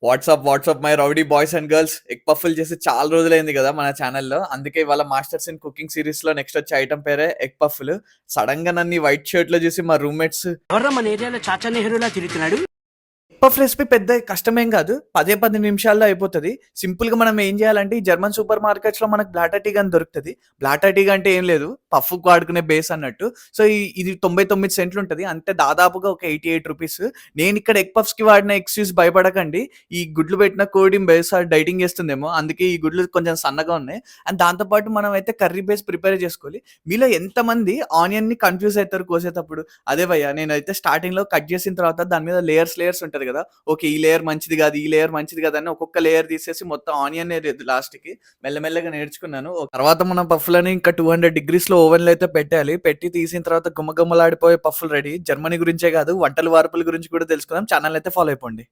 WhatsApp my rowdy boys and girls. Egg పఫ్ఫులు చేసి చాలా రోజులైంది కదా మన ఛానల్‌లో. అందుకే ఇవాళ మాస్టర్స్ ఇన్ కుకింగ్ సీరీస్‌లో నెక్స్ట్ వచ్చే ఐటెమ్ పేరే ఎగ్ పఫ్ఫులు. సడెన్‌గా నన్ను ఈ వైట్ షర్ట్‌లో చూసి మా రూమ్‌మేట్స్ ఎవర్రా మన ఏరియాలో చాచా నెహ్రూలా తిరుగుతున్నాడు? పఫ్ రెసిపీ పెద్ద కష్టమేం కాదు. 10 నిమిషాల్లో అయిపోతది. సింపుల్‌గా మనం ఏం చేయాలంటే, ఈ జర్మన్ సూపర్ మార్కెట్స్‌లో మనకు బ్లాటర్ టీ గాని దొరుకుతది. బ్లాటర్ టీ అంటే ఏం లేదు. పఫ్‌కి వాడుకునే బేస్ అన్నట్టు. సో, ఇది 99 సెంట్లు ఉంటది. అంటే దాదాపుగా ఒక ₹88. నేనిక్కడ ఎగ్ పఫ్స్‌కి వాడిన ఎక్స్‌క్యూజ్ భయపడకండి. ఈ గుడ్లు పెట్టిన కోడి బహుశా డైటింగ్ చేస్తుందేమో. అందుకే ఈ గుడ్లు కొంచెం సన్నగా ఉన్నాయి. అండ్ దాంతో పాటు మనం అయితే కర్రీ బేస్ ప్రిపేర్ చేసుకోవాలి. మీలో ఎంతమంది ఆనియన్‌ని కన్‌ఫ్యూజ్ అయితారు కోసేటప్పుడు? అదే భయ్యా నేనైతే స్టార్టింగ్‌లో కట్ చేసిన తర్వాత దాని మీద లేయర్స్ ఉంటది కదా! ఓకే. ఈ లేయర్ మంచిది కాదు, ఈ లేయర్ మంచిది కాదు అని ఒక్కొక్క లేయర్ తీసేసి మొత్తం ఆనియన్నే లాస్ట్‌కి మెల్లమెల్లగా నేర్చుకున్నాను. తర్వాత మనం పఫ్‌లని ఇంకా 200 డిగ్రీస్‌లో ఓవెన్‌లో అయితే పెట్టాలి. పెట్టి తీసిన తర్వాత గుమగుమలాడిపోయే పఫ్‌లు రెడీ. జర్మనీ గురించే కాదు వంటల వార్పుల గురించి కూడా తెలుసుకుందాం. ఛానెల్ అయితే ఫాలో అయిపోండి.